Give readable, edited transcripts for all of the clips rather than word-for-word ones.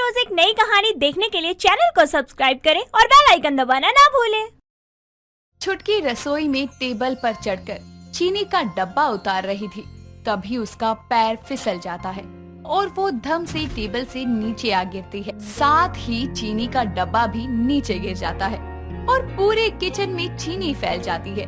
रोज एक नई कहानी देखने के लिए चैनल को सब्सक्राइब करें और बेल आइकन दबाना ना भूलें। छुटकी रसोई में टेबल पर चढ़कर चीनी का डब्बा उतार रही थी। तभी उसका पैर फिसल जाता है और वो धम से टेबल से नीचे आ गिरती है। साथ ही चीनी का डब्बा भी नीचे गिर जाता है और पूरे किचन में चीनी फैल जाती है।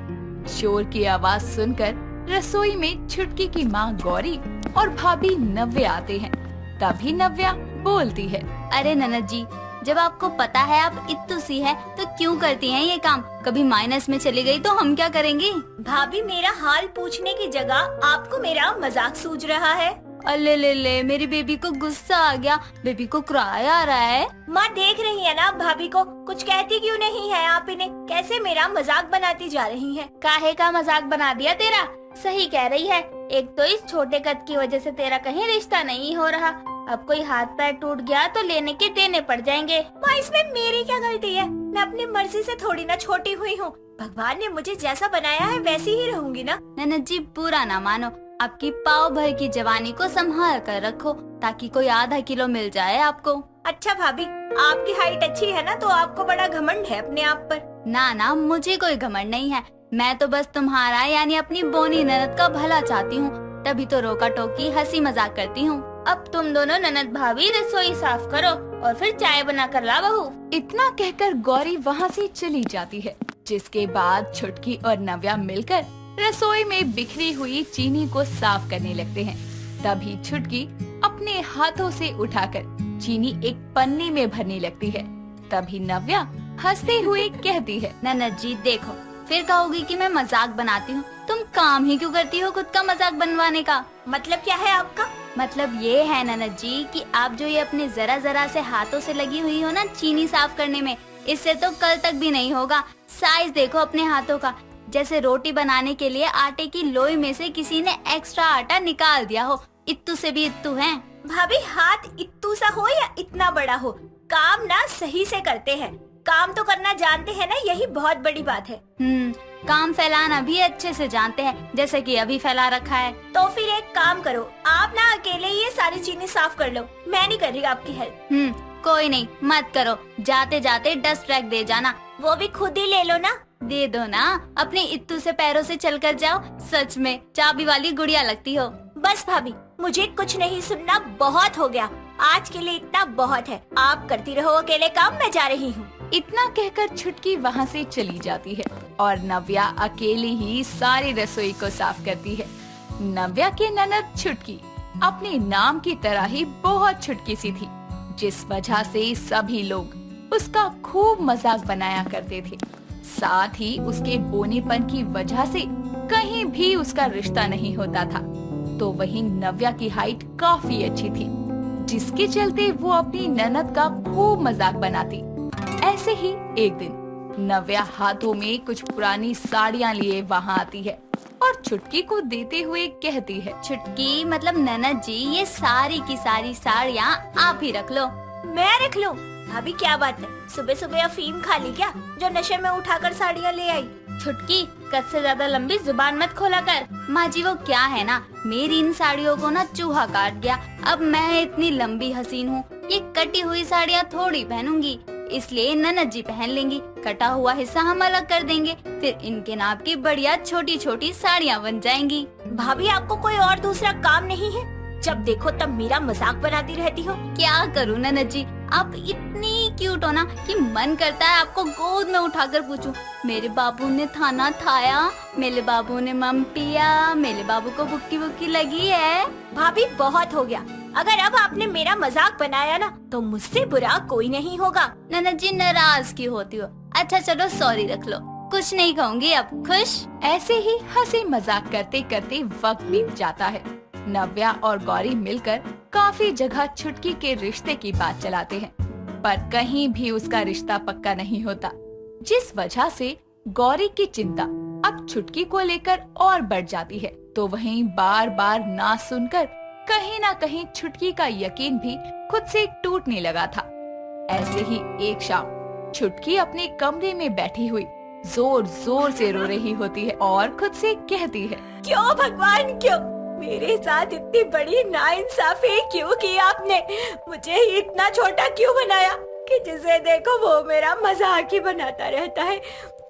शोर की आवाज सुनकर रसोई में छुटकी की माँ गौरी और भाभी नव्या आते हैं। तभी नव्या बोलती है, अरे ननद जी, जब आपको पता है आप इत्तू सी है तो क्यों करती हैं ये काम? कभी माइनस में चली गई तो हम क्या करेंगे? भाभी, मेरा हाल पूछने की जगह आपको मेरा मजाक सूझ रहा है। अले ले, मेरी बेबी को गुस्सा आ गया। बेबी को क्राई आ रहा है। माँ देख रही है ना भाभी को, कुछ कहती क्यों नहीं है आप इन्हें? कैसे मेरा मजाक बनाती जा रही है। काहे का मजाक बना दिया तेरा? सही कह रही है। एक तो इस छोटे कद की वजह से तेरा कहीं रिश्ता नहीं हो रहा। अब कोई हाथ पैर टूट गया तो लेने के देने पड़ जाएंगे। माँ, इसमें मेरी क्या गलती है? मैं अपनी मर्जी से थोड़ी ना छोटी हुई हूँ। भगवान ने मुझे जैसा बनाया है वैसी ही रहूंगी ना। ननद जी, बुरा ना मानो। आपकी पाव भर की जवानी को संभाल कर रखो ताकि कोई आधा किलो मिल जाए आपको। अच्छा भाभी, आपकी हाइट अच्छी है ना, तो आपको बड़ा घमंड है अपने आप पर। ना, मुझे कोई घमंड नहीं है। मैं तो बस तुम्हारा यानी अपनी बोनी ननद का भला चाहती हूँ, तभी तो रोका टोकी हंसी मजाक करती हूँ। अब तुम दोनों ननद भाभी रसोई साफ करो और फिर चाय बना कर ला बहू। इतना कहकर गौरी वहाँ से चली जाती है, जिसके बाद छुटकी और नव्या मिलकर रसोई में बिखरी हुई चीनी को साफ करने लगते हैं। तभी छुटकी अपने हाथों से उठाकर चीनी एक पन्नी में भरने लगती है। तभी नव्या हंसते हुए कहती है, ननद जी देखो, फिर कहोगी कि मैं मजाक बनाती हूँ। तुम काम ही क्यों करती हो खुद का मजाक बनवाने का? मतलब क्या है आपका? मतलब ये है ननद जी कि आप जो ये अपने जरा जरा से हाथों से लगी हुई हो ना चीनी साफ करने में, इससे तो कल तक भी नहीं होगा। साइज देखो अपने हाथों का, जैसे रोटी बनाने के लिए आटे की लोई में से किसी ने एक्स्ट्रा आटा निकाल दिया हो। इत्तू से भी इत्तू हैं। भाभी, हाथ इत्तू सा हो या इतना बड़ा हो, काम ना सही से करते हैं। काम तो करना जानते हैं ना, यही बहुत बड़ी बात है। काम फैलाना भी अच्छे से जानते हैं, जैसे कि अभी फैला रखा है। तो फिर एक काम करो, आप ना अकेले ये सारी चीनी साफ कर लो, मैं नहीं कर रही आपकी हेल्प। कोई नहीं, मत करो। जाते जाते डस्ट रैक दे जाना। वो भी खुद ही ले लो ना। दे दो ना, अपने इत्तू से पैरों से चल कर जाओ। सच में चाबी वाली गुड़िया लगती हो। बस भाभी, मुझे कुछ नहीं सुनना, बहुत हो गया। आज के लिए इतना बहुत है। आप करती रहो अकेले काम, मैं जा रही हूँ। इतना कहकर छुटकी वहाँ से चली जाती है और नव्या अकेली ही सारी रसोई को साफ करती है। नव्या की ननद छुटकी अपने नाम की तरह ही बहुत छुटकी सी थी, जिस वजह से सभी लोग उसका खूब मजाक बनाया करते थे। साथ ही उसके बोनेपन की वजह से कहीं भी उसका रिश्ता नहीं होता था। तो वहीं नव्या की हाइट काफी अच्छी थी, जिसके चलते वो अपनी ननद का खूब मजाक बनाती। ऐसे ही एक दिन नव्या हाथों में कुछ पुरानी साड़ियाँ लिए वहाँ आती है और छुटकी को देते हुए कहती है, छुटकी मतलब ननद जी, ये सारी की सारी साड़ियाँ आप ही रख लो। मैं रख लूं? भाभी क्या बात है, सुबह सुबह अफीम खा ली क्या, जो नशे में उठाकर साड़ियाँ ले आई? छुटकी, कद से ज्यादा लंबी जुबान मत खोला कर। माँ जी, वो क्या है ना, मेरी इन साड़ियों को ना चूहा काट गया। अब मैं इतनी लंबी हसीन हूँ, ये कटी हुई साड़ियाँ थोड़ी पहनूंगी, इसलिए ननद जी पहन लेंगी। कटा हुआ हिस्सा हम अलग कर देंगे, फिर इनके नाप की बढ़िया छोटी छोटी साड़ियाँ बन जाएंगी। भाभी, आपको कोई और दूसरा काम नहीं है? जब देखो तब मेरा मजाक बनाती रहती हो। क्या करूँ ननद जी, आप इतनी क्यूट हो ना कि मन करता है आपको गोद में उठाकर पूछूं, मेरे बाबू ने खाना खाया, मेरे बाबू ने मम पिया, मेरे बाबू को भुक्की भुक्की लगी है। भाभी, बहुत हो गया। अगर अब आपने मेरा मजाक बनाया ना, तो मुझसे बुरा कोई नहीं होगा। ननद जी, नाराज क्यों होती हो? अच्छा चलो, सॉरी रख लो, कुछ नहीं कहूँगी अब। खुश? ऐसे ही हंसी मजाक करते करते वक्त बीत जाता है। नव्या और गौरी मिलकर काफी जगह छुटकी के रिश्ते की बात चलाते हैं, पर कहीं भी उसका रिश्ता पक्का नहीं होता, जिस वजह से गौरी की चिंता अब छुटकी को लेकर और बढ़ जाती है। तो वहीं बार बार ना सुनकर कहीं ना कहीं छुटकी का यकीन भी खुद से टूटने लगा था। ऐसे ही एक शाम छुटकी अपने कमरे में बैठी हुई जोर जोर से रो रही होती है और खुद से कहती है, क्यों भगवान क्यों? मेरे साथ इतनी बड़ी नाइंसाफी क्यों की आपने? मुझे ही इतना छोटा क्यों बनाया कि जिसे देखो वो मेरा मजाक ही बनाता रहता है?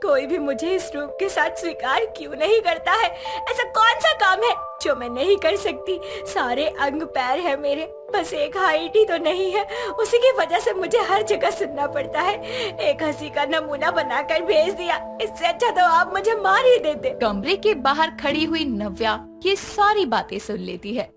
कोई भी मुझे इस रूप के साथ स्वीकार क्यों नहीं करता है? ऐसा कौन सा काम है जो मैं नहीं कर सकती? सारे अंग पैर है मेरे, बस एक हाइट ही तो नहीं है। उसी की वजह से मुझे हर जगह सुनना पड़ता है। एक हंसी का नमूना बनाकर भेज दिया, इससे अच्छा तो आप मुझे मार ही देते। कमरे के बाहर खड़ी हुई नव्या ये सारी बातें सुन लेती है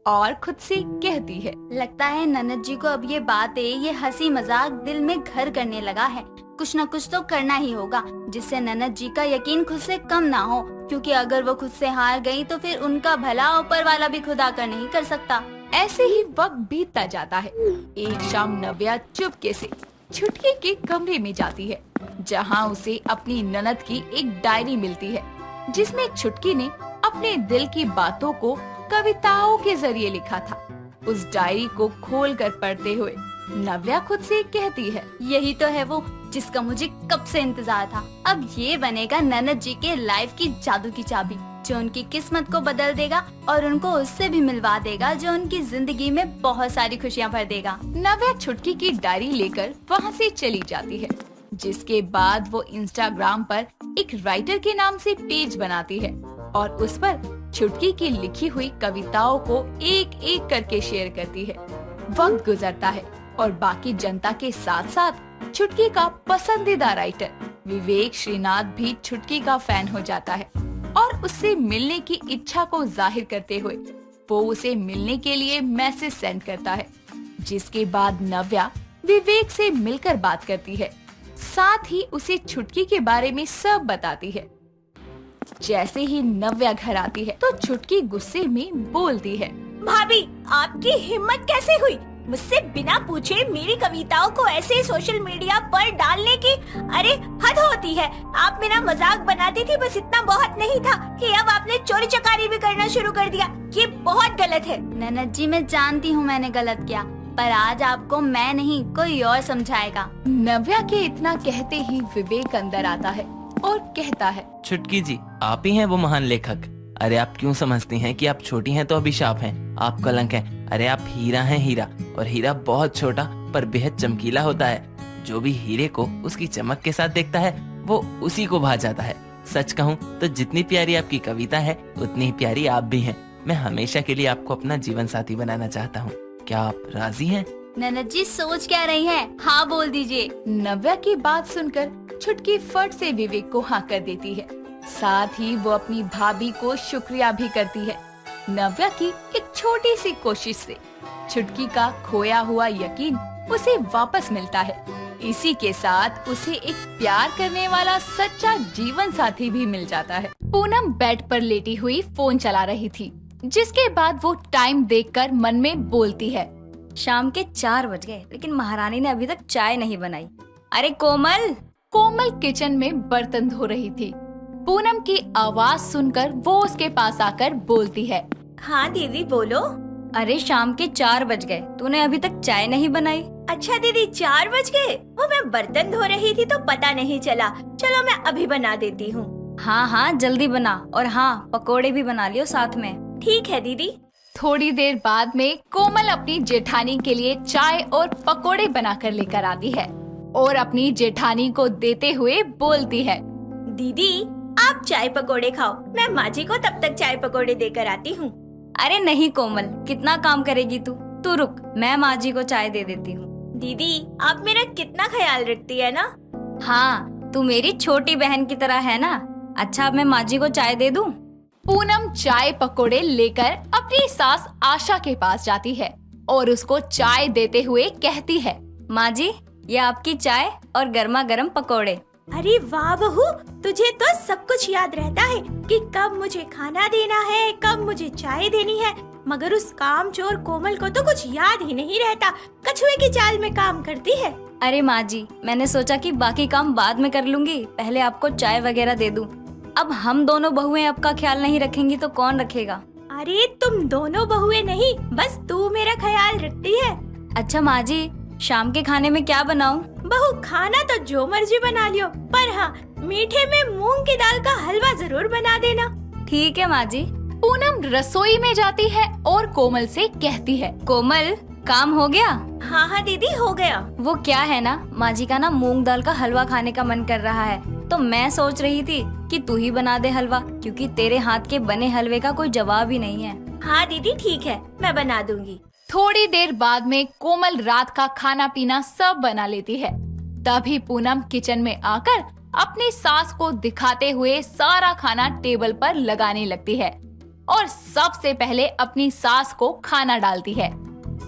और खुद से कहती है, लगता है ननद जी को अब ये बातें, ये हंसी मजाक दिल में घर करने लगा है। कुछ न कुछ तो करना ही होगा जिससे ननद जी का यकीन खुद से कम ना हो, क्योंकि अगर वो खुद से हार गई तो फिर उनका भला ऊपर वाला भी खुदा कर नहीं कर सकता। ऐसे ही वक्त बीतता जाता है। एक शाम नव्या चुपके से छुटकी के कमरे में जाती है, जहां उसे अपनी ननद की एक डायरी मिलती है, जिसमें छुटकी ने अपने दिल की बातों को कविताओं के जरिए लिखा था। उस डायरी को खोलकर पढ़ते हुए नव्या खुद से कहती है, यही तो है वो जिसका मुझे कब से इंतजार था। अब ये बनेगा ननद जी के लाइफ की जादू की चाबी, जो उनकी किस्मत को बदल देगा और उनको उससे भी मिलवा देगा जो उनकी जिंदगी में बहुत सारी खुशियाँ भर देगा। नव्या छुटकी की डायरी लेकर वहाँ से चली जाती है, जिसके बाद वो इंस्टाग्राम पर एक राइटर के नाम से पेज बनाती है और उस पर छुटकी की लिखी हुई कविताओं को एक एक करके शेयर करती है। वक्त गुजरता है और बाकी जनता के साथ साथ छुटकी का पसंदीदा राइटर विवेक श्रीनाथ भी छुटकी का फैन हो जाता है और उससे मिलने की इच्छा को जाहिर करते हुए वो उसे मिलने के लिए मैसेज सेंड करता है, जिसके बाद नव्या विवेक से मिलकर बात करती है, साथ ही उसे छुटकी के बारे में सब बताती है। जैसे ही नव्या घर आती है तो छुटकी गुस्से में बोलती है, भाभी आपकी हिम्मत कैसे हुई मुझसे बिना पूछे मेरी कविताओं को ऐसे सोशल मीडिया पर डालने की? अरे हद होती है। आप मेरा मजाक बनाती थी, बस इतना बहुत नहीं था कि अब आपने चोरी चकारी भी करना शुरू कर दिया। ये बहुत गलत है। ननद जी मैं जानती हूँ मैंने गलत किया, पर आज आपको मैं नहीं कोई और समझाएगा। नव्या के इतना कहते ही विवेक अंदर आता है और कहता है, छुटकी जी आप ही हैं वो महान लेखक। अरे आप क्यों समझती हैं कि आप छोटी हैं तो अभिशाप हैं, आप कलंक हैं। अरे आप हीरा हैं, हीरा। और हीरा बहुत छोटा पर बेहद चमकीला होता है। जो भी हीरे को उसकी चमक के साथ देखता है वो उसी को भा जाता है। सच कहूँ तो जितनी प्यारी आपकी कविता है उतनी ही प्यारी आप भी हैं। मैं हमेशा के लिए आपको अपना जीवन साथी बनाना चाहता हूँ। क्या आप राजी हैं? ननद जी सोच क्या रही हैं? हाँ बोल दीजिए। नव्या की बात सुनकर छुटकी फट से विवेक को हाँ कर देती है। साथ ही वो अपनी भाभी को शुक्रिया भी करती है। नव्या की एक छोटी सी कोशिश से छुटकी का खोया हुआ यकीन उसे वापस मिलता है। इसी के साथ उसे एक प्यार करने वाला सच्चा जीवन साथी भी मिल जाता है। पूनम बेड पर लेटी हुई फोन चला रही थी, जिसके बाद वो टाइम देखकर मन में बोलती है, शाम के 4 बज गए लेकिन महारानी ने अभी तक चाय नहीं बनाई। अरे कोमल। कोमल किचन में बर्तन धो रही थी। पूनम की आवाज सुनकर वो उसके पास आकर बोलती है, हाँ दीदी बोलो। अरे शाम के 4 बज गए, तूने अभी तक चाय नहीं बनाई? अच्छा दीदी 4 बज गए? वो मैं बर्तन धो रही थी तो पता नहीं चला। चलो मैं अभी बना देती हूँ। हाँ हाँ जल्दी बना, और हाँ पकोड़े भी बना लियो साथ में। ठीक है दीदी। थोड़ी देर बाद में कोमल अपनी जेठानी के लिए चाय और पकोड़े बनाकर लेकर आती है और अपनी जेठानी को देते हुए बोलती है, दीदी आप चाय पकोड़े खाओ, मैं माँ जी को तब तक चाय पकोड़े देकर आती हूँ। अरे नहीं कोमल, कितना काम करेगी तू? तू रुक, मैं माँ जी को चाय दे देती हूँ। दीदी आप मेरा कितना ख्याल रखती है ना। हाँ तू मेरी छोटी बहन की तरह है ना। अच्छा अब मैं माँ जी को चाय दे दूँ? पूनम चाय पकोड़े लेकर अपनी सास आशा के पास जाती है और उसको चाय देते हुए कहती है, माँ जी ये आपकी चाय और गर्मा गर्म पकोड़े। अरे वाह बहू, तुझे तो सब कुछ याद रहता है कि कब मुझे खाना देना है, कब मुझे चाय देनी है, मगर उस कामचोर कोमल को तो कुछ याद ही नहीं रहता। कछुए की चाल में काम करती है। अरे माँ जी मैंने सोचा कि बाकी काम बाद में कर लूंगी, पहले आपको चाय वगैरह दे दूं। अब हम दोनों बहुएं आपका ख्याल नहीं रखेंगी तो कौन रखेगा? अरे तुम दोनों बहुएं नहीं, बस तू मेरा ख्याल रखती है। अच्छा माँ जी शाम के खाने में क्या बनाऊं? बहू खाना तो जो मर्जी बना लियो, पर हाँ मीठे में मूंग की दाल का हलवा जरूर बना देना। ठीक है माँ जी। पूनम रसोई में जाती है और कोमल से कहती है, कोमल, काम हो गया? हाँ हाँ दीदी, हो गया। वो क्या है ना, माँ जी का ना मूंग दाल का हलवा खाने का मन कर रहा है, तो मैं सोच रही थी कि तू ही बना दे हलवा, क्योंकि तेरे हाथ के बने हलवे का कोई जवाब ही नहीं है। हाँ दीदी ठीक है, मैं बना दूंगी। थोड़ी देर बाद में कोमल रात का खाना पीना सब बना लेती है। तभी पूनम किचन में आकर अपनी सास को दिखाते हुए सारा खाना टेबल पर लगाने लगती है और सबसे पहले अपनी सास को खाना डालती है।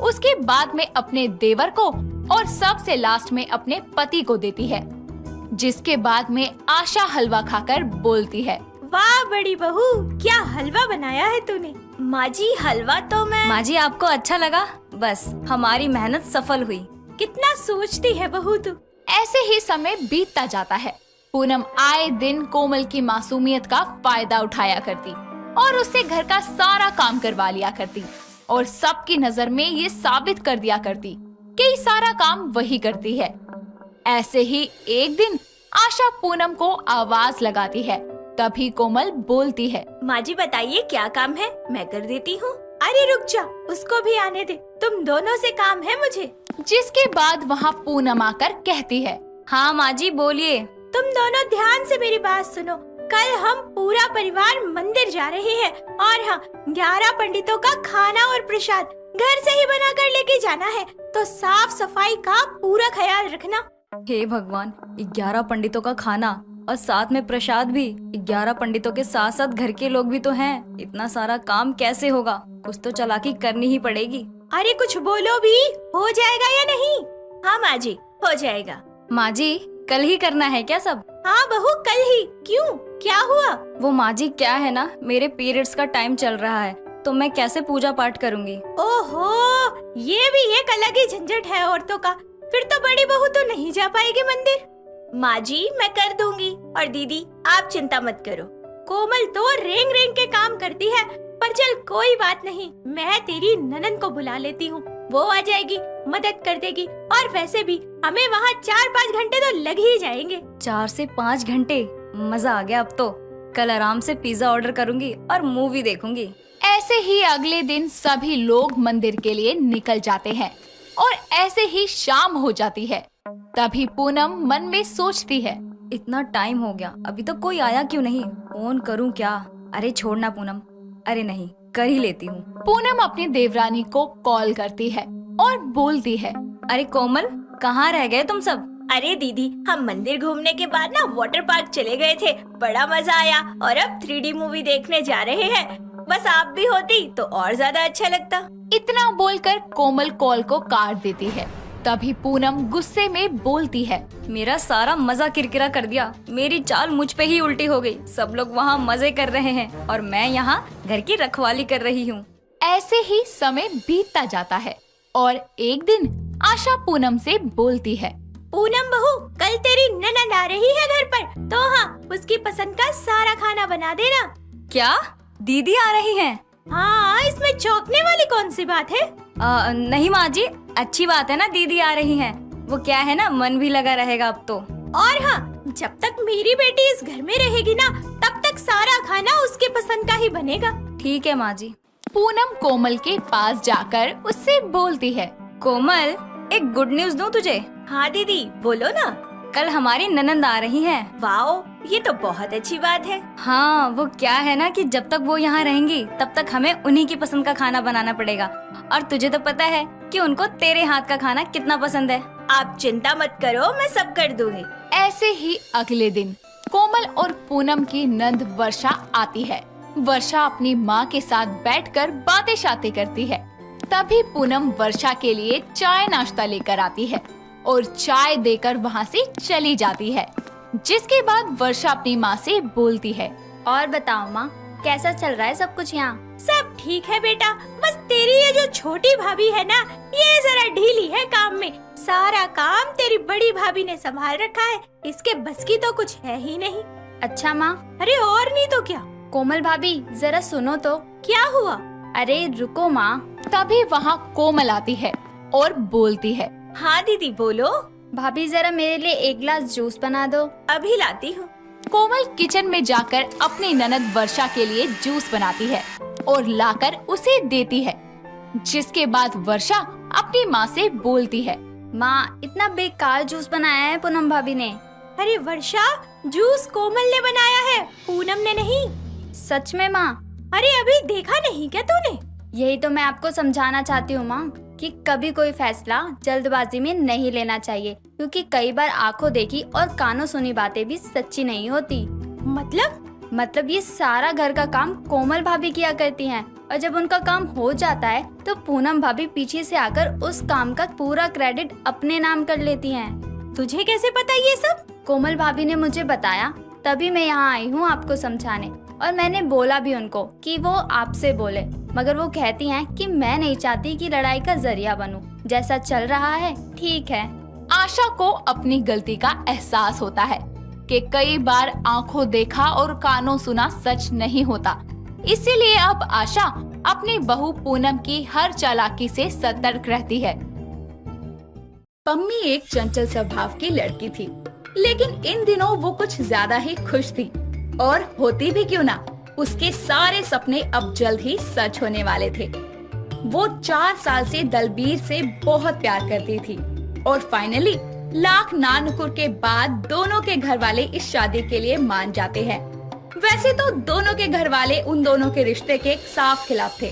उसके बाद में अपने देवर को और सबसे लास्ट में अपने पति को देती है। जिसके बाद में आशा हलवा खाकर बोलती है, वाह बड़ी बहू, क्या हलवा बनाया है तूने। माँ जी, हलवा तो मैं। माँ जी, आपको अच्छा लगा? बस हमारी मेहनत सफल हुई। कितना सोचती है बहू तू। ऐसे ही समय बीतता जाता है। पूनम आए दिन कोमल की मासूमियत का फायदा उठाया करती और उससे घर का सारा काम करवा लिया करती और सबकी नजर में ये साबित कर दिया करती कि सारा काम वही करती है। ऐसे ही एक दिन आशा पूनम को आवाज लगाती है। तभी कोमल बोलती है, माँ जी बताइए क्या काम है, मैं कर देती हूँ। अरे रुक जा, उसको भी आने दे, तुम दोनों से काम है मुझे। जिसके बाद वहाँ पूनम आकर कहती है, हाँ माँ जी बोलिए। तुम दोनों ध्यान से मेरी बात सुनो। कल हम पूरा परिवार मंदिर जा रहे हैं और हाँ, 11 पंडितों का खाना और प्रसाद घर से ही बना कर लेके जाना है, तो साफ सफाई का पूरा ख्याल रखना। हे भगवान, 11 पंडितों का खाना और साथ में प्रसाद भी। 11 पंडितों के साथ साथ घर के लोग भी तो हैं। इतना सारा काम कैसे होगा? कुछ तो चालाकी करनी ही पड़ेगी। अरे कुछ बोलो भी, हो जाएगा या नहीं? हाँ माँ जी, हो जाएगा। माँ जी, कल ही करना है क्या सब? हाँ बहू, कल ही। क्यों, क्या हुआ? वो माँ जी क्या है ना, मेरे पीरियड्स का टाइम चल रहा है, तो मैं कैसे पूजा पाठ करूँगी? ओहो, ये भी एक अलग ही झंझट है औरतों का। फिर तो बड़ी बहू तो नहीं जा पाएगी मंदिर। माँ जी मैं कर दूंगी, और दीदी आप चिंता मत करो। कोमल तो रेंग रेंग के काम करती है, पर चल कोई बात नहीं, मैं तेरी ननद को बुला लेती हूँ, वो आ जाएगी, मदद कर देगी। और वैसे भी हमें वहाँ 4-5 घंटे तो लग ही जाएंगे। 4 से 5 घंटे, मजा आ गया अब तो। कल आराम से पिज्जा ऑर्डर करूंगी और मूवी देखूंगी। ऐसे ही अगले दिन सभी लोग मंदिर के लिए निकल जाते हैं और ऐसे ही शाम हो जाती है। तभी पूनम मन में सोचती है, इतना टाइम हो गया, अभी तो कोई आया क्यों नहीं? फोन करूं क्या? अरे छोड़ना पूनम, अरे नहीं, कर ही लेती हूँ। पूनम अपनी देवरानी को कॉल करती है और बोलती है, अरे कोमल, कहाँ रह गए तुम सब? अरे दीदी, हम मंदिर घूमने के बाद ना वाटर पार्क चले गए थे, बड़ा मजा आया और अब 3D मूवी देखने जा रहे हैं। बस आप भी होती तो और ज्यादा अच्छा लगता। इतना बोलकर कोमल कॉल को काट देती है। तभी पूनम गुस्से में बोलती है, मेरा सारा मजा किरकिरा कर दिया। मेरी चाल मुझ पे ही उल्टी हो गई। सब लोग वहाँ मजे कर रहे हैं और मैं यहाँ घर की रखवाली कर रही हूँ। ऐसे ही समय बीतता जाता है और एक दिन आशा पूनम से बोलती है, पूनम बहू, कल तेरी ननद आ रही है घर पर, तो हाँ, उसकी पसंद का सारा खाना बना देना। क्या दीदी आ रही हैं? हाँ, इसमें चौंकने वाली कौन सी बात है? नहीं माँ जी, अच्छी बात है ना, दीदी आ रही हैं। वो क्या है ना, मन भी लगा रहेगा अब तो। और हाँ, जब तक मेरी बेटी इस घर में रहेगी ना, तब तक सारा खाना उसके पसंद का ही बनेगा। ठीक है माँ जी। पूनम कोमल के पास जाकर उससे बोलती है, कोमल, एक गुड न्यूज दूं तुझे? हाँ दीदी, बोलो ना। कल हमारी ननंद आ रही है। वाओ, ये तो बहुत अच्छी बात है। हाँ, वो क्या है ना कि जब तक वो यहाँ रहेंगी तब तक हमें उन्हीं की पसंद का खाना बनाना पड़ेगा। और तुझे तो पता है कि उनको तेरे हाथ का खाना कितना पसंद है। आप चिंता मत करो, मैं सब कर दूंगी। ऐसे ही अगले दिन कोमल और पूनम की नंद वर्षा आती है। वर्षा अपनी माँ के साथ बैठकर बातें शातें करती है। तभी पूनम वर्षा के लिए चाय नाश्ता लेकर आती है और चाय देकर वहाँ से चली जाती है। जिसके बाद वर्षा अपनी माँ से बोलती है, और बताओ माँ, कैसा चल रहा है सब कुछ यहाँ? सब ठीक है बेटा, बस तेरी ये जो छोटी भाभी है ना, ये जरा ढीली है काम में। सारा काम तेरी बड़ी भाभी ने संभाल रखा है, इसके बस की तो कुछ है ही नहीं। अच्छा माँ। अरे और नहीं तो क्या। कोमल भाभी, जरा सुनो तो। क्या हुआ? अरे रुको माँ। तभी वहाँ कोमल आती है और बोलती है, हाँ दीदी बोलो। भाभी, जरा मेरे लिए 1 गिलास जूस बना दो। अभी लाती हूँ। कोमल किचन में जाकर अपनी ननद वर्षा के लिए जूस बनाती है और लाकर उसे देती है। जिसके बाद वर्षा अपनी माँ से बोलती है, माँ, इतना बेकार जूस बनाया है पूनम भाभी ने। अरे वर्षा, जूस कोमल ने बनाया है, पूनम ने नहीं। सच में माँ? अरे अभी देखा नहीं क्या तूने? यही तो मैं आपको समझाना चाहती हूँ माँ, कि कभी कोई फैसला जल्दबाजी में नहीं लेना चाहिए, क्योंकि कई बार आंखों देखी और कानों सुनी बातें भी सच्ची नहीं होती। मतलब ये सारा घर का काम कोमल भाभी किया करती हैं, और जब उनका काम हो जाता है तो पूनम भाभी पीछे से आकर उस काम का पूरा क्रेडिट अपने नाम कर लेती हैं। तुझे कैसे पता ये सब? कोमल भाभी ने मुझे बताया, तभी मैं यहाँ आई हूँ आपको समझाने। और मैंने बोला भी उनको कि वो आपसे बोले, मगर वो कहती हैं कि मैं नहीं चाहती कि लड़ाई का जरिया बनूं। जैसा चल रहा है ठीक है। आशा को अपनी गलती का एहसास होता है कि कई बार आंखों देखा और कानों सुना सच नहीं होता। इसीलिए अब आशा अपनी बहू पूनम की हर चालाकी से सतर्क रहती है। पम्मी एक चंचल स्वभाव की लड़की थी, लेकिन इन दिनों वो कुछ ज्यादा ही खुश थी। और होती भी क्यों ना, उसके सारे सपने अब जल्द ही सच होने वाले थे। वो 4 साल से दलबीर से बहुत प्यार करती थी और फाइनली लाख नानुकुर के बाद दोनों के घर वाले इस शादी के लिए मान जाते हैं। वैसे तो दोनों के घर वाले उन दोनों के रिश्ते के साफ खिलाफ थे,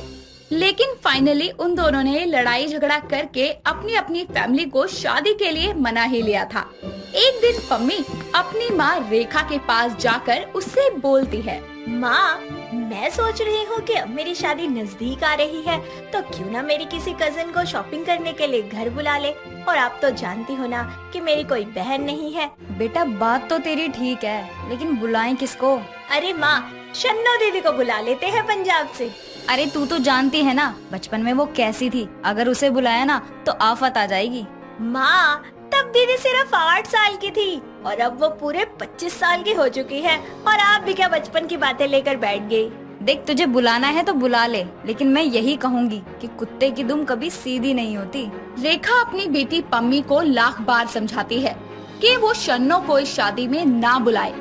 लेकिन फाइनली उन दोनों ने लड़ाई झगड़ा करके अपनी अपनी फैमिली को शादी के लिए मना ही लिया था। एक दिन पम्मी अपनी माँ रेखा के पास जाकर उससे बोलती है, माँ, मैं सोच रही हूँ कि अब मेरी शादी नजदीक आ रही है, तो क्यों ना मेरी किसी कजिन को शॉपिंग करने के लिए घर बुला ले। और आप तो जानती हो ना कि मेरी कोई बहन नहीं है। बेटा, बात तो तेरी ठीक है, लेकिन बुलाएं किसको? अरे माँ, शन्नो दीदी को बुला लेते हैं पंजाब से। अरे तू तो जानती है ना बचपन में वो कैसी थी, अगर उसे बुलाया ना तो आफत आ जाएगी। माँ, तब दीदी सिर्फ 8 साल की थी और अब वो पूरे 25 साल की हो चुकी है, और आप भी क्या बचपन की बातें लेकर बैठ गई। देख, तुझे बुलाना है तो बुला ले, लेकिन मैं यही कहूँगी कि कुत्ते की दुम कभी सीधी नहीं होती। रेखा अपनी बेटी पम्मी को लाख बार समझाती है कि वो शन्नो को इस शादी में ना बुलाए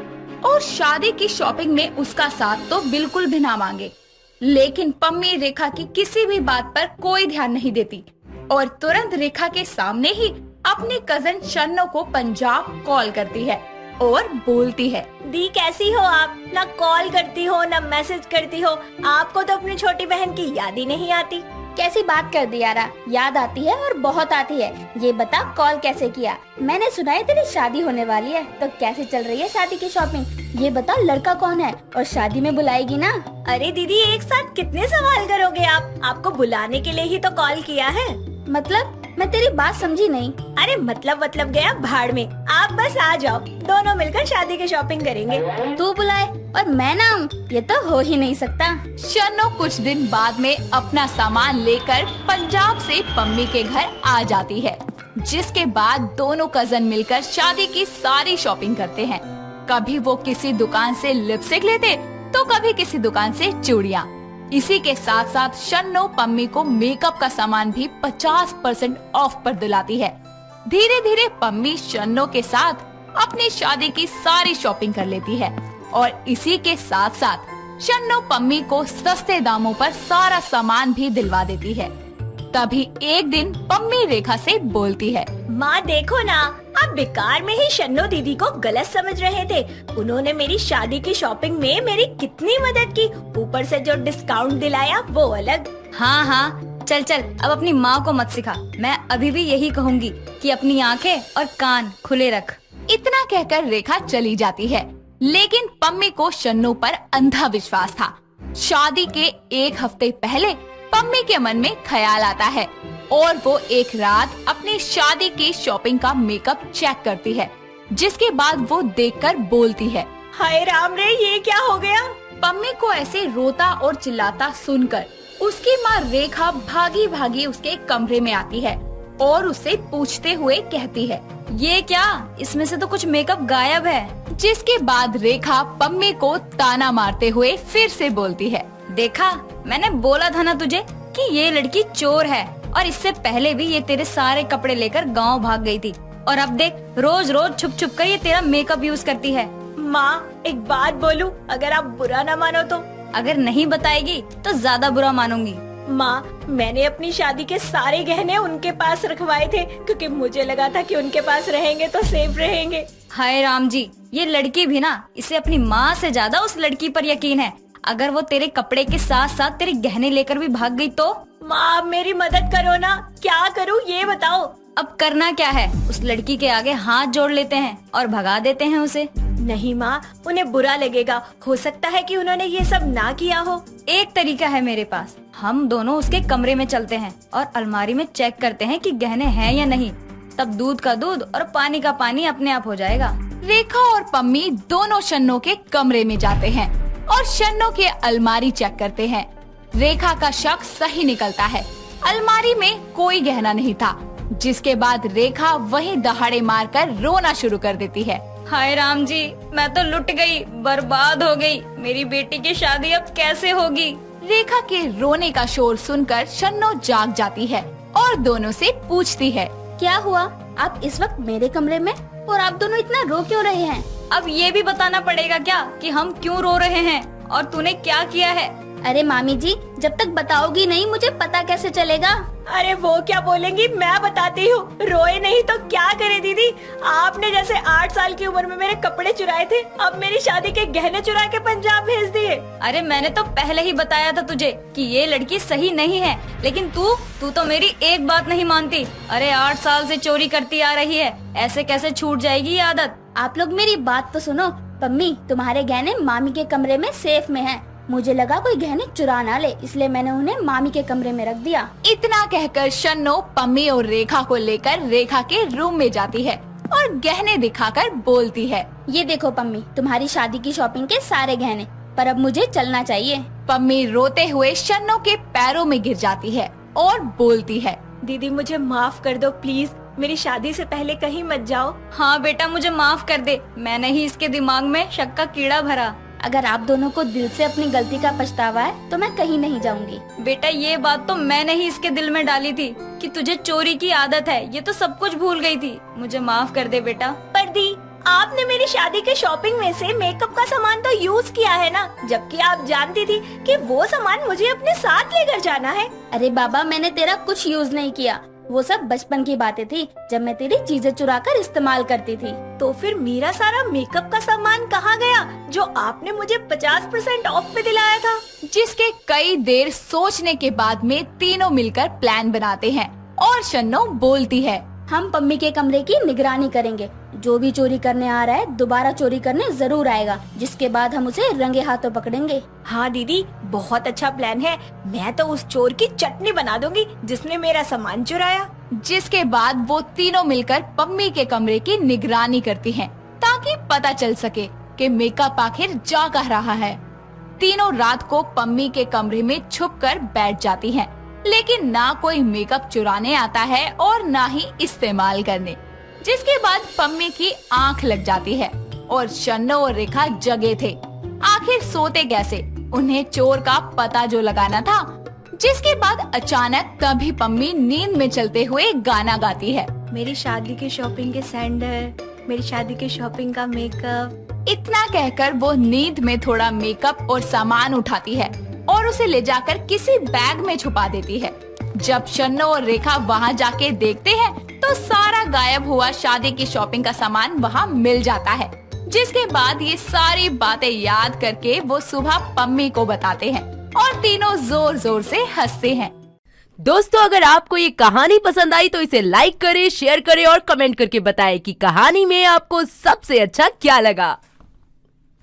और शादी की शॉपिंग में उसका साथ तो बिल्कुल भी ना मांगे, लेकिन पम्मी रेखा की किसी भी बात पर कोई ध्यान नहीं देती और तुरंत रेखा के सामने ही अपने कजन शन्नो को पंजाब कॉल करती है और बोलती है, दी कैसी हो आप? ना कॉल करती हो ना मैसेज करती हो, आपको तो अपनी छोटी बहन की याद ही नहीं आती। कैसी बात कर दी यारा, याद आती है और बहुत आती है। ये बता कॉल कैसे किया? मैंने सुना है तेरी शादी होने वाली है, तो कैसे चल रही है शादी की शॉपिंग? ये बता लड़का कौन है और शादी में बुलाएगी ना? अरे दीदी, एक साथ कितने सवाल करोगे आप? आपको बुलाने के लिए ही तो कॉल किया है। मतलब मैं तेरी बात समझी नहीं। अरे मतलब गया भाड़ में, आप बस आ जाओ, दोनों मिलकर शादी की शॉपिंग करेंगे। तू बुलाए और मैं ना आऊं, ये तो हो ही नहीं सकता। शन्नो कुछ दिन बाद में अपना सामान लेकर पंजाब से पम्मी के घर आ जाती है, जिसके बाद दोनों कजन मिलकर शादी की सारी शॉपिंग करते हैं। कभी वो किसी दुकान से लिपस्टिक लेते तो कभी किसी दुकान से चूड़ियाँ। इसी के साथ साथ शन्नो पम्मी को मेकअप का सामान भी 50% ऑफ पर दिलाती है। धीरे धीरे पम्मी शन्नो के साथ अपनी शादी की सारी शॉपिंग कर लेती है और इसी के साथ साथ शन्नो पम्मी को सस्ते दामों पर सारा सामान भी दिलवा देती है। तभी एक दिन पम्मी रेखा से बोलती है, माँ देखो ना, आप बेकार में ही शन्नो दीदी को गलत समझ रहे थे। उन्होंने मेरी शादी की शॉपिंग में मेरी कितनी मदद की, ऊपर से जो डिस्काउंट दिलाया वो अलग। हाँ हाँ, चल चल, अब अपनी माँ को मत सिखा। मैं अभी भी यही कहूँगी कि अपनी आंखें और कान खुले रख। इतना कहकर रेखा चली जाती है, लेकिन पम्मी को शन्नो पर अंधा विश्वास था। शादी के 1 हफ्ते पहले पम्मी के मन में ख्याल आता है और वो एक रात अपनी शादी की शॉपिंग का मेकअप चेक करती है, जिसके बाद वो देखकर बोलती है, हाय राम रे, ये क्या हो गया? पम्मी को ऐसे रोता और चिल्लाता सुनकर उसकी माँ रेखा भागी भागी उसके कमरे में आती है और उससे पूछते हुए कहती है, ये क्या? इसमें से तो कुछ मेकअप गायब है। जिसके बाद रेखा पम्मी को ताना मारते हुए फिर से बोलती है, देखा, मैंने बोला था ना तुझे कि ये लड़की चोर है, और इससे पहले भी ये तेरे सारे कपड़े लेकर गांव भाग गई थी, और अब देख रोज रोज छुप छुप कर ये तेरा मेकअप यूज करती है। माँ एक बात बोलूं, अगर आप बुरा न मानो तो अगर नहीं बताएगी तो ज्यादा बुरा मानूंगी। माँ, मैंने अपनी शादी के सारे गहने उनके पास रखवाए थे क्योंकि मुझे लगा था कि उनके पास रहेंगे तो सेफ रहेंगे। हाय राम जी, ये लड़की भी ना, इसे अपनी माँ से ज्यादा उस लड़की पर यकीन है। अगर वो तेरे कपड़े के साथ साथ तेरे गहने लेकर भी भाग गई तो? माँ, आप मेरी मदद करो ना, क्या करूँ ये बताओ। अब करना क्या है, उस लड़की के आगे हाथ जोड़ लेते हैं और भगा देते हैं उसे। नहीं माँ, उन्हें बुरा लगेगा, हो सकता है कि उन्होंने ये सब ना किया हो। एक तरीका है मेरे पास, हम दोनों उसके कमरे में चलते हैं और अलमारी में चेक करते हैं कि गहने हैं या नहीं। तब दूध का दूध और पानी का पानी अपने आप हो जाएगा। रेखा और पम्मी दोनों शन्नो के कमरे में जाते हैं और शन्नो के अलमारी चेक करते हैं। रेखा का शक सही निकलता है, अलमारी में कोई गहना नहीं था। जिसके बाद रेखा वहीं दहाड़े मारकर रोना शुरू कर देती है। हाय राम जी, मैं तो लुट गई, बर्बाद हो गई। मेरी बेटी की शादी अब कैसे होगी? रेखा के रोने का शोर सुनकर शन्नो जाग जाती है और दोनों से पूछती है, क्या हुआ? आप इस वक्त मेरे कमरे में और आप दोनों इतना रो क्यों रहे हैं? अब ये भी बताना पड़ेगा क्या कि हम क्यों रो रहे हैं और तूने क्या किया है? अरे मामी जी, जब तक बताओगी नहीं मुझे पता कैसे चलेगा? अरे वो क्या बोलेंगी, मैं बताती हूँ। रोए नहीं तो क्या करे दीदी, आपने जैसे 8 साल की उम्र में मेरे कपड़े चुराए थे, अब मेरी शादी के गहने चुरा के पंजाब भेज दिए। अरे मैंने तो पहले ही बताया था तुझे कि ये लड़की सही नहीं है, लेकिन तू तो मेरी एक बात नहीं मानती। अरे 8 साल से चोरी करती आ रही है, ऐसे कैसे छूट जाएगी ये आदत? आप लोग मेरी बात तो सुनो। पम्मी, तुम्हारे गहने मामी के कमरे में सेफ में हैं। मुझे लगा कोई गहने चुरा ना ले, इसलिए मैंने उन्हें मामी के कमरे में रख दिया। इतना कहकर शन्नो पम्मी और रेखा को लेकर रेखा के रूम में जाती है और गहने दिखाकर बोलती है, ये देखो पम्मी, तुम्हारी शादी की शॉपिंग के सारे गहने, पर अब मुझे चलना चाहिए। पम्मी रोते हुए शन्नो के पैरों में गिर जाती है और बोलती है, दीदी मुझे माफ कर दो प्लीज, मेरी शादी से पहले कहीं मत जाओ। हाँ बेटा, मुझे माफ कर दे, मैंने ही इसके दिमाग में शक का कीड़ा भरा। अगर आप दोनों को दिल से अपनी गलती का पछतावा है तो मैं कहीं नहीं जाऊंगी। बेटा, ये बात तो मैंने ही इसके दिल में डाली थी कि तुझे चोरी की आदत है, ये तो सब कुछ भूल गई थी। मुझे माफ कर दे बेटा। पर दी, आपने मेरी शादी के शॉपिंग में से मेकअप का सामान तो यूज किया है ना, जबकि आप जानती थी कि वो सामान मुझे अपने साथ लेकर जाना है। अरे बाबा, मैंने तेरा कुछ यूज नहीं किया, वो सब बचपन की बातें थी जब मैं तेरी चीजें चुराकर इस्तेमाल करती थी। तो फिर मेरा सारा मेकअप का सामान कहाँ गया जो आपने मुझे 50% ऑफ पे दिलाया था? जिसके कई देर सोचने के बाद में तीनों मिलकर प्लान बनाते हैं और शन्नो बोलती है, हम पम्मी के कमरे की निगरानी करेंगे। जो भी चोरी करने आ रहा है दोबारा चोरी करने जरूर आएगा, जिसके बाद हम उसे रंगे हाथों पकड़ेंगे। हाँ दीदी, बहुत अच्छा प्लान है। मैं तो उस चोर की चटनी बना दूंगी जिसने मेरा सामान चुराया। जिसके बाद वो तीनों मिलकर पम्मी के कमरे की निगरानी करती हैं ताकि पता चल सके कि मेकअप आखिर जा कहाँ रहा है। तीनों रात को पम्मी के कमरे में छुपकर बैठ जाती हैं, लेकिन ना कोई मेकअप चुराने आता है और ना ही इस्तेमाल करने। जिसके बाद पम्मी की आंख लग जाती है और शन्नो और रेखा जगे थे। आखिर सोते कैसे, उन्हें चोर का पता जो लगाना था। जिसके बाद अचानक तभी पम्मी नींद में चलते हुए गाना गाती है, मेरी शादी की शॉपिंग के सैंडल, मेरी शादी की शॉपिंग का मेकअप। इतना कहकर वो नींद में थोड़ा मेकअप और सामान उठाती है और उसे ले जाकर किसी बैग में छुपा देती है। जब शन्नो और रेखा वहाँ जाके देखते हैं तो सारा गायब हुआ शादी की शॉपिंग का सामान वहाँ मिल जाता है। जिसके बाद ये सारी बातें याद करके वो सुबह पम्मी को बताते हैं और तीनों जोर जोर से हंसते हैं। दोस्तों, अगर आपको ये कहानी पसंद आई तो इसे लाइक करें, शेयर करें और कमेंट करके बताएं कि कहानी में आपको सबसे अच्छा क्या लगा।